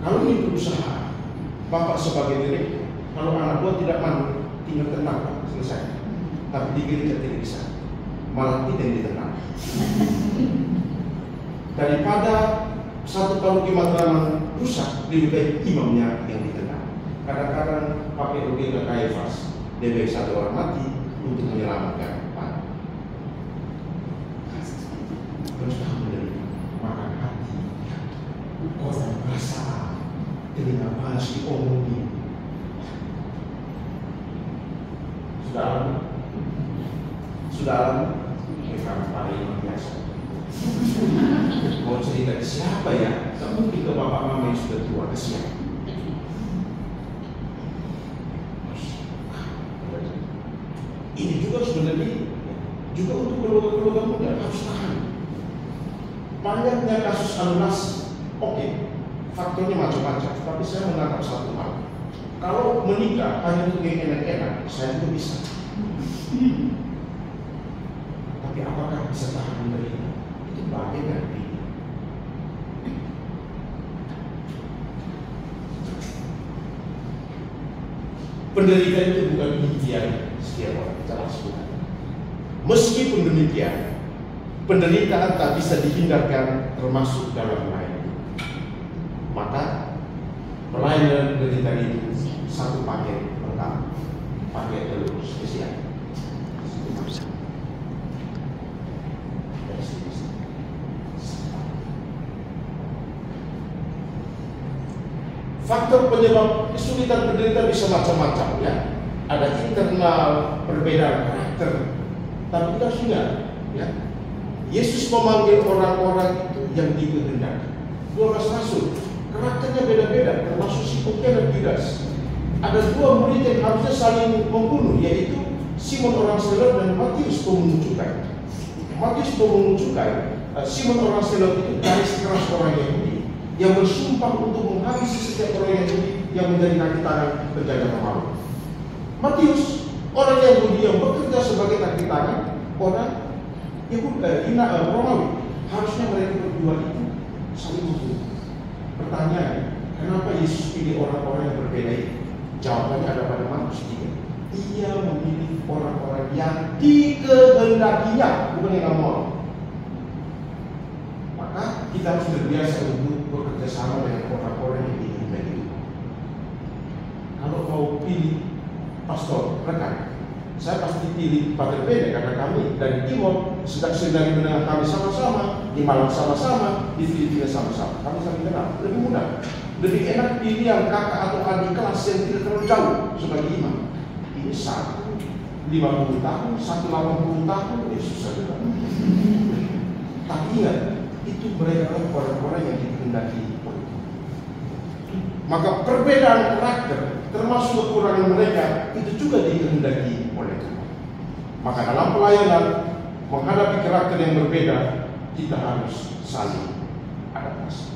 Kalau ini berusaha, bapak sebagai direktur, kalau anak buah tidak mau, tinggal tenang, Pak, selesai. Tapi di gereja tidak bisa, malah tidak ditenang. Daripada satu paroki matraman rusak, lebih baik imamnya yang ditenang. Kadang-kadang pakai logika Kaifas, lebih baik satu orang mati untuk menyelamatkan umat. Terus tahu dari makan hati, orang merasa telinga panas diomongin. Sudah alami, mereka paling biasa. Mau cerita ke siapa ya? Tak mungkin ke bapak mama yang sudah tua, kesian. Ini juga sebenarnya juga untuk keluarga muda harus tahan. Banyaknya kasus anulasi, oke, faktornya macam-macam. Tapi saya menangkap satu hal. Kalau menikah hanya untuk yang enak-enak, saya juga bisa. Tapi apakah bisa tahan menerima? Itu bagian dari diri. Penderitaan itu bukan impian setiap orang, jelas bukan. Meskipun demikian, penderitaan tak bisa dihindarkan, termasuk dalam pelayanan. Maka pelayanan penderitaan itu satu paket lengkap, paket telur spesial. Faktor penyebab kesulitan penderitaan bisa macam-macam, ya. Ada internal, perbedaan karakter. Tapi kita harus ingat, ya, Yesus memanggil orang-orang itu yang dikehendaki. 12 rasul, karakternya beda-beda, termasuk si Oke dan Judas. Ada dua murid yang harusnya saling membunuh, yaitu Simon orang Selot dan Matius pemungut cukai. Matius pemungut cukai, Simon orang Selot itu garis keras orang Yahudi yang bersumpah untuk menghabisi setiap orang Yahudi yang menjadi kaki tangan penjaga Romawi. Matius, orang Yahudi yang bekerja sebagai kaki tangan orang Yahudi, Romawi. Harusnya mereka berdua itu saling membunuh. Pertanyaannya, kenapa Yesus pilih orang-orang yang berbeda itu? Jawabannya ada pada Markus 3. Ia memilih orang-orang yang dikehendakinya, bukan yang mau. Maka kita harus terbiasa untuk bekerja sama dengan orang-orang yang dikehendaki. Kalau mau pilih pastor, rekan, saya pasti pilih Pater Bene karena kami dari Timur, sedang mendengar kami sama-sama, di Malang sama-sama, di Filipina sama-sama. Kami saling kenal, lebih mudah. Lebih enak pilih yang kakak atau adik kelas yang tidak terlalu jauh sebagai imam. Ini satu 50 tahun, satu 80 tahun, susah juga. Tapi ingat, itu mereka orang-orang yang dikehendaki. Maka perbedaan karakter, termasuk kekurangan mereka, itu juga dikehendaki oleh Tuhan. Maka dalam pelayanan, menghadapi karakter yang berbeda, kita harus saling adaptasi.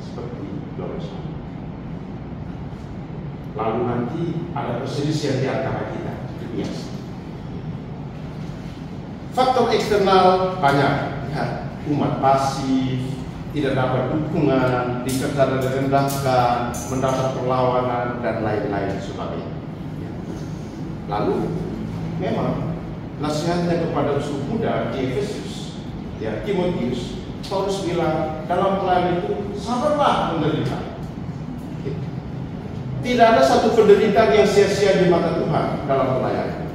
Seperti Doris. Lalu nanti ada perselisihan di antara kita, itu biasa. Faktor eksternal banyak, ya, umat pasif, tidak dapat dukungan, dikata dan direndahkan, mendapat perlawanan dan lain-lain sebagainya. Lalu memang nasihatnya kepada usul muda di Efesus, ya, Timotius, Paulus bilang dalam pelayanan itu sabarlah menderita. Tidak ada satu penderitaan yang sia-sia di mata Tuhan dalam pelayanan.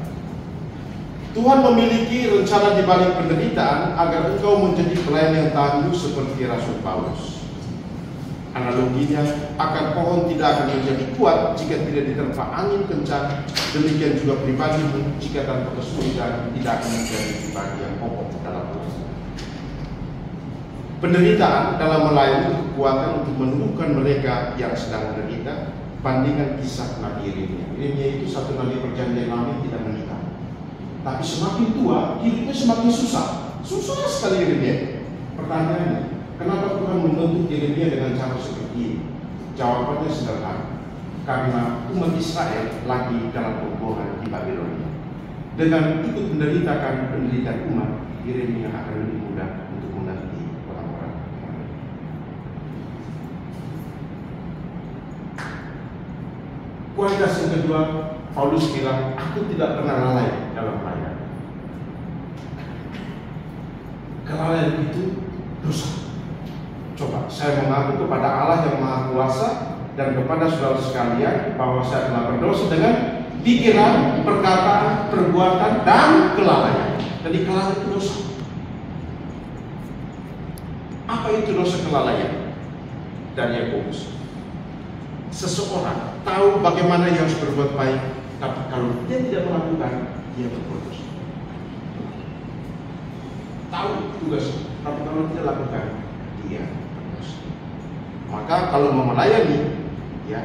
Tuhan memiliki rencana di balik penderitaan agar engkau menjadi pelayan yang tangguh seperti Rasul Paulus. Analoginya, akar pohon tidak akan menjadi kuat jika tidak diterpa angin kencang. Demikian juga pribadimu jika tanpa kesulitan tidak akan menjadi pribadi yang kokoh dalam pelayanan. Penderitaan dalam melayani kekuatan untuk menumbuhkan mereka yang sedang menderita. Bandingkan kisah Nabi Yeremia. Yeremia itu satu nabi perjanjian lama tidak menikah. Tapi semakin tua, hidupnya semakin susah. Susah sekali Yeremia. Pertanyaannya, kenapa Tuhan membentuk Yeremia dunia dengan cara seperti ini? Jawabannya sederhana. Karena umat Israel lagi dalam pembuangan di Babilonia. Dengan ikut menderitakan penderitaan umat, Yeremia akan lebih mudah untuk mengerti orang-orang. Kualitas yang kedua, Paulus bilang, aku tidak pernah lalai dalam melayani. Kelalaian itu dosa. Coba saya mengaku kepada Allah yang Maha Kuasa dan kepada saudara sekalian bahwa saya telah berdosa dengan pikiran, perkataan, perbuatan, dan kelalaian. Jadi kelalaian itu dosa. Apa itu dosa kelalaian? Dan Yakobus, seseorang tahu bagaimana ia harus berbuat baik, tapi kalau dia tidak melakukan, dia berbuat dosa. Tahu tugas, tapi kalau tidak lakukan, dia berdosa. Maka kalau mau melayani, ya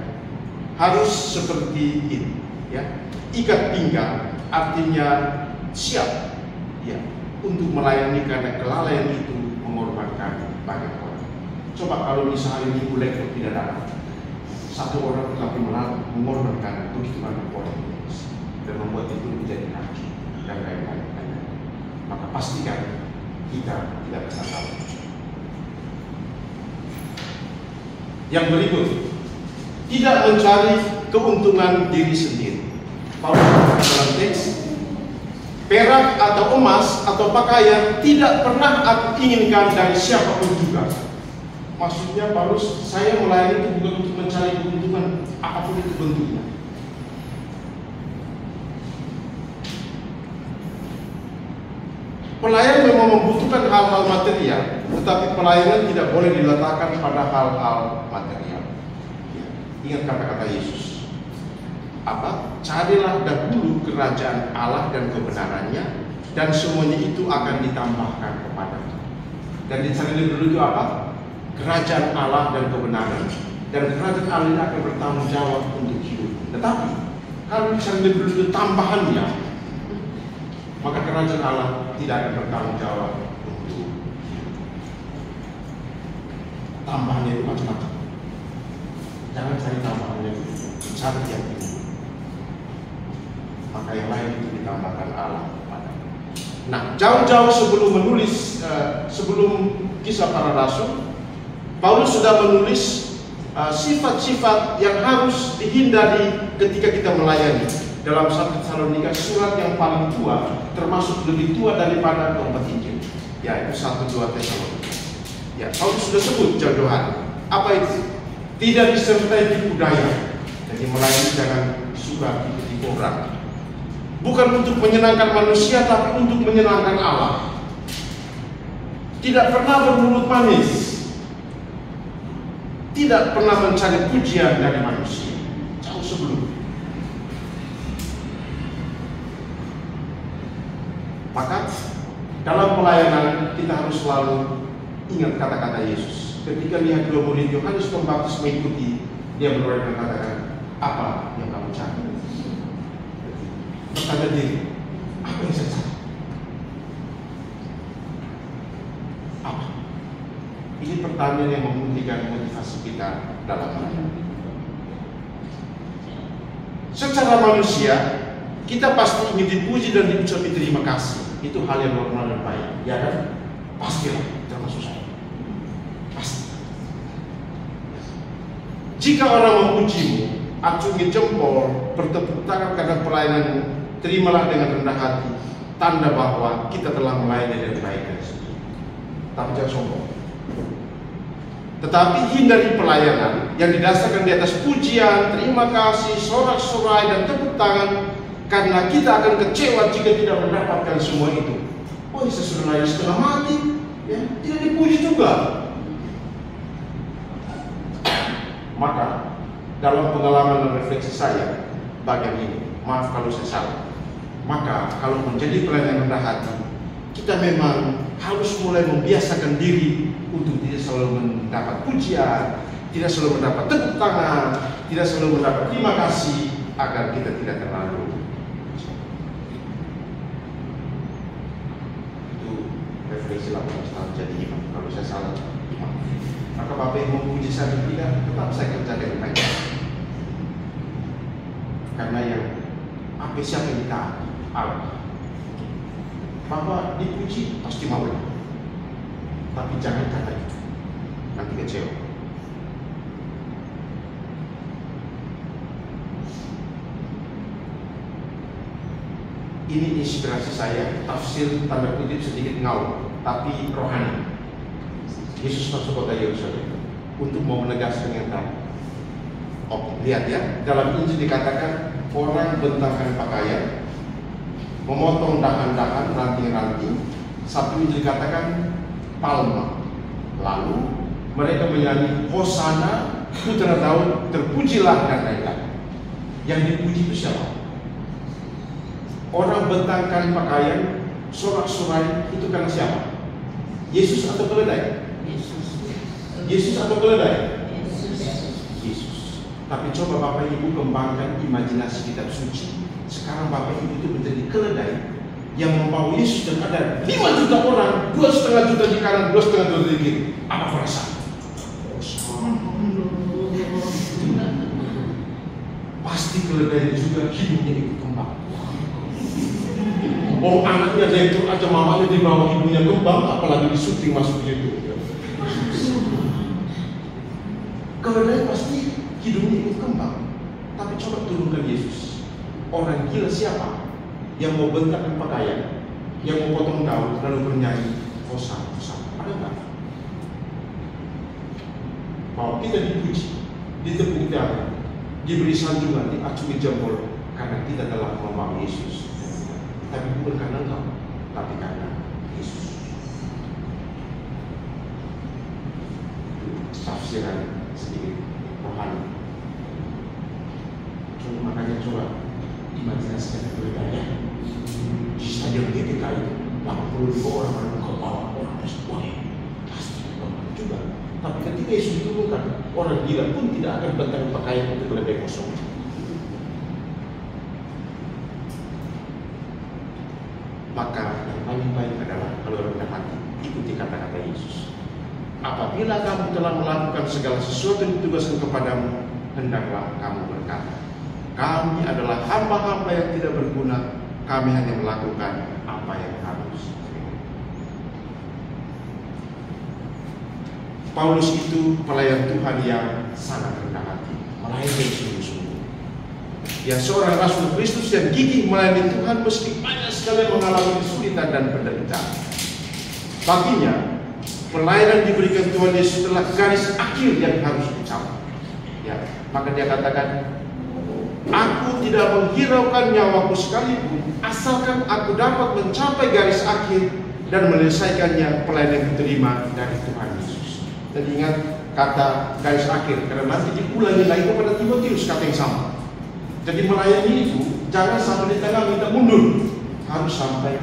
harus seperti ini, ya. Ikat pinggang artinya siap, ya, untuk melayani karena kelalaian itu mengorbankan banyak orang. Coba kalau misalnya minggu lektor tidak datang, satu orang tetapi mengorbankan begitu banyak orang dan membuat itu menjadi kaki dan lain-lain. Maka pastikan kita tidak bisa tahu. Yang berikut, tidak mencari keuntungan diri sendiri. Paulus dalam teks, perak atau emas atau pakaian tidak pernah aku inginkan dari siapapun juga. Maksudnya Paulus, saya melayani itu bukan untuk mencari keuntungan apapun itu bentuknya. Pelayan memang membutuhkan hal-hal material, tetapi pelayanan tidak boleh diletakkan pada hal-hal material. Ya, ingat kata-kata Yesus. Apa? Carilah dahulu kerajaan Allah dan kebenarannya, dan semuanya itu akan ditambahkan kepadamu. Dan dicari dulu itu apa? Kerajaan Allah dan kebenaran. Dan kerajaan Allah ini akan bertanggung jawab untuk hidup. Tetapi kalau dicari dulu itu tambahannya, maka kerajaan Allah tidak akan bertanggung jawab untuk tambahannya itu macam-macam. Jangan cari tambahannya itu, cari yang ini. Maka yang lain itu ditambahkan Allah. Nah, jauh-jauh sebelum menulis, sebelum Kisah Para Rasul, Paulus sudah menulis sifat-sifat yang harus dihindari ketika kita melayani. Dalam 1 Tesalonika, surat yang paling tua, termasuk lebih tua daripada keempat Injil, yaitu 1-2 Tesalonika. Ya, Paulus sudah sebut jauh-jauhan. Apa itu? Tidak disertai tipu daya. Jadi melayani jangan suka tipu orang. Bukan untuk menyenangkan manusia, tapi untuk menyenangkan Allah. Tidak pernah bermulut manis. Tidak pernah mencari pujian dari manusia. Jauh sebelum. Maka dalam pelayanan kita harus selalu ingat kata-kata Yesus. Ketika lihat dua murid Yohanes Pembaptis mengikuti, dia berkata katakan, apa yang kamu cari? Bertanya diri, apa yang saya cari? Apa? Ini pertanyaan yang membuktikan motivasi kita dalam melayani. Secara manusia, kita pasti ingin dipuji dan diucapi terima kasih. Itu hal yang normal dan baik, ya kan? Pastilah, termasuk saya. Pasti. Jika orang memujimu, acungi jempol, bertepuk tangan karena pelayananmu, terimalah dengan rendah hati, tanda bahwa kita telah melayani dengan baik dari sini. Tapi jangan sombong. Tetapi hindari pelayanan yang didasarkan di atas pujian, terima kasih, sorak-sorai dan tepuk tangan, karena kita akan kecewa jika tidak mendapatkan semua itu. Oh, saya sudah layani setengah mati, ya, tidak dipuji juga. Maka dalam pengalaman dan refleksi saya bagian ini, maaf kalau saya salah. Maka kalau menjadi pelayan rendah hati, kita memang harus mulai membiasakan diri untuk tidak selalu mendapat pujian, tidak selalu mendapat tepuk tangan, tidak selalu mendapat terima kasih, agar kita tidak terlalu. Itu refleksi 18 tahun jadi imam. Kalau saya salah, imam. Maka Bapak yang memuji saya tidak, tetap saya kerja dengan baik. Karena yang apa siapa yang ditaati? Allah. Bapak dipuji pasti mau, tapi jangan kata itu, nanti kecewa. Ini inspirasi saya, tafsir tanda kutip sedikit ngawur, tapi rohani. Yesus masuk kota Yerusalem untuk mau menegaskan yang tadi. Oke, lihat ya, dalam Injil dikatakan orang bentangkan pakaian, memotong dahan-dahan, ranting-ranting. Satu Injil dikatakan palma. Lalu mereka menyanyi Hosana, Putra Daud, terpujilah dan lain-lain. Yang dipuji itu siapa? Orang bentangkan pakaian, sorak-sorai itu karena siapa? Yesus atau keledai? Yesus atau keledai? Yesus. Tapi coba Bapak Ibu kembangkan imajinasi kitab suci. Sekarang Bapak Ibu itu menjadi keledai yang membawa Yesus dan ada 5 juta orang, 2,5 juta di kanan, 2,5 juta di kiri. Apa perasaan? Pasti keledai juga hidupnya ikut kembang. Oh, anaknya direktur aja mamanya di bawah ibunya kembang, apalagi di syuting masuk YouTube. Keledai pasti hidupnya ikut kembang. Tapi coba turunkan Yesus. Orang gila siapa? Yang mau bentangkan pakaian, yang mau potong daun, lalu bernyanyi Hosana, Hosana. Ada nggak? Bahwa kita dipuji, ditepuk tangan, diberi sanjungan, diacungi jempol, karena kita telah membawa Yesus. Tapi bukan karena engkau, tapi karena Yesus. Tafsiran sedikit rohani. Makanya coba imajinasikan berbeda. Di stadion GBK itu 80.000 orang ke bawah, orang pasti juga. Tapi ketika Yesus diturunkan, orang gila pun tidak akan bentang pakaian untuk lebih kosong. Maka yang paling baik adalah kalau rendah hati, ikuti kata-kata Yesus. Apabila kamu telah melakukan segala sesuatu yang ditugaskan kepadamu, hendaklah kamu berkata, kami adalah hamba-hamba yang tidak berguna, kami hanya melakukan apa yang harus. Paulus itu pelayan Tuhan yang sangat rendah hati, melayani sungguh-sungguh. Dia seorang rasul Kristus yang gigih melayani Tuhan meski banyak sekali mengalami kesulitan dan penderitaan. Baginya, pelayanan diberikan Tuhan Yesus adalah garis akhir yang harus dicapai. Ya, maka dia katakan, aku tidak menghiraukan nyawaku sekalipun, asalkan aku dapat mencapai garis akhir dan menyelesaikannya pelayanan yang diterima dari Tuhan Yesus. Dan ingat kata garis akhir, karena nanti diulangi lagi kepada Timotius kata yang sama. Jadi melayani itu jangan sampai di tengah minta mundur, harus sampai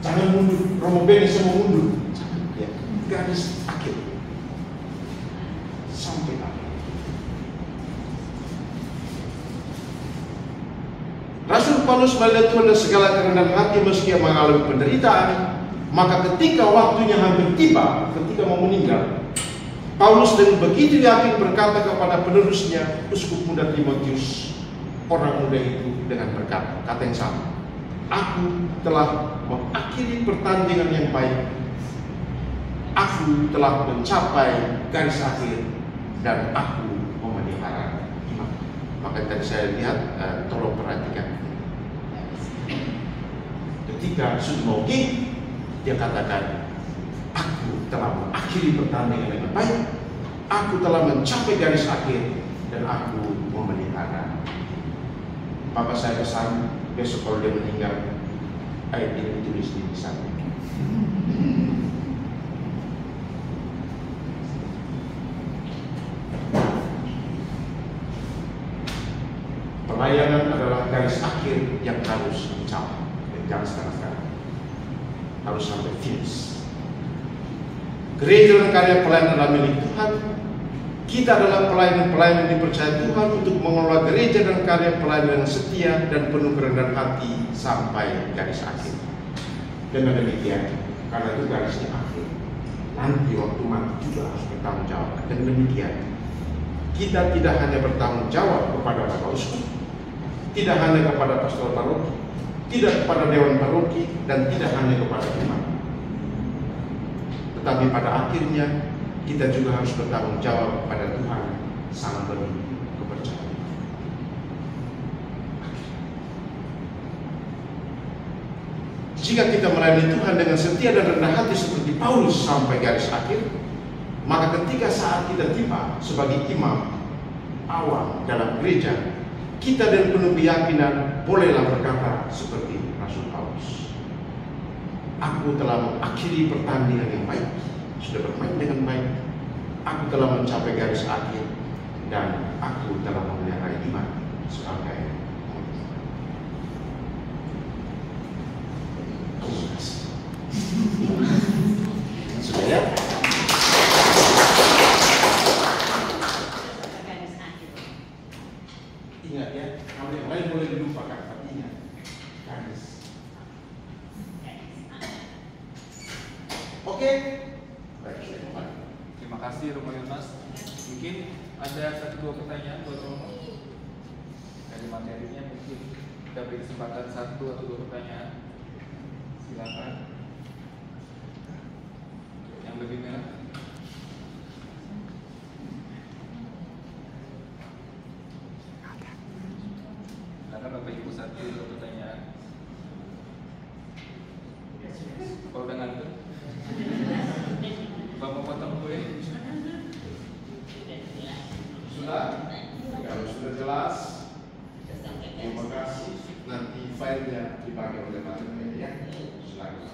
jangan mundur, Romo Beni semua mundur, ya, garis akhir sampai akhir. Rasul Paulus melihat Tuhan dan segala kerendahan hati meski mengalami penderitaan. Maka ketika waktunya hampir tiba, ketika mau meninggal, Paulus dengan begitu yakin berkata kepada penerusnya, uskup muda Timotius, orang muda itu dengan berkata, kata yang sama, aku telah mengakhiri pertandingan yang baik, aku telah mencapai garis akhir, dan aku memelihara iman. Maka tadi saya lihat, tolong perhatikan. Ketika sudah mau dia katakan, aku telah mengakhiri pertandingan dengan baik, aku telah mencapai garis akhir, dan aku memelihara. Bapak saya pesan, besok kalau dia meninggal, ayat ini ditulis di sana. Pelayanan adalah garis akhir yang harus dicapai, jangan setengah-setengah, harus sampai finish. Gereja dan karya pelayanan adalah milik Tuhan. Kita adalah pelayan-pelayan yang dipercaya Tuhan untuk mengelola gereja dan karya pelayanan yang setia dan penuh kerendahan hati sampai garis akhir. Dengan demikian, karena itu garisnya akhir. Nanti waktu mati juga harus bertanggung jawab. Dan demikian, kita tidak hanya bertanggung jawab kepada Bapak Uskup, tidak hanya kepada Pastor Paroki, tidak kepada Dewan Paroki, dan tidak hanya kepada imam. Tetapi pada akhirnya kita juga harus bertanggung jawab pada Tuhan Sang Beri kepercayaan. Jika kita melayani Tuhan dengan setia dan rendah hati seperti Paulus sampai garis akhir, maka ketika saat kita tiba sebagai imam awam dalam gereja, kita dan penuh keyakinan bolehlah berkata seperti Rasul Paulus, aku telah mengakhiri pertandingan yang baik, sudah bermain dengan baik, aku telah mencapai garis akhir, dan aku telah memelihara iman sebagai sudah ya? Ingat ya, kalau yang lain boleh dilupakan, tapi ingat garis. Oke? Baik, saya kembali. Terima kasih Romo Yonas. Mungkin ada 1-2 pertanyaan buat Romo dari materinya, mungkin kita beri kesempatan 1 atau 2 pertanyaan. Silakan. Yang lebih merah. Silakan Bapak Ibu 1-2 pertanyaan. Kalau udah ngantuk, Bapak potong boleh? Sudah? Kalau sudah jelas, terima kasih. Nanti filenya dibagi oleh materi ya. Silakan.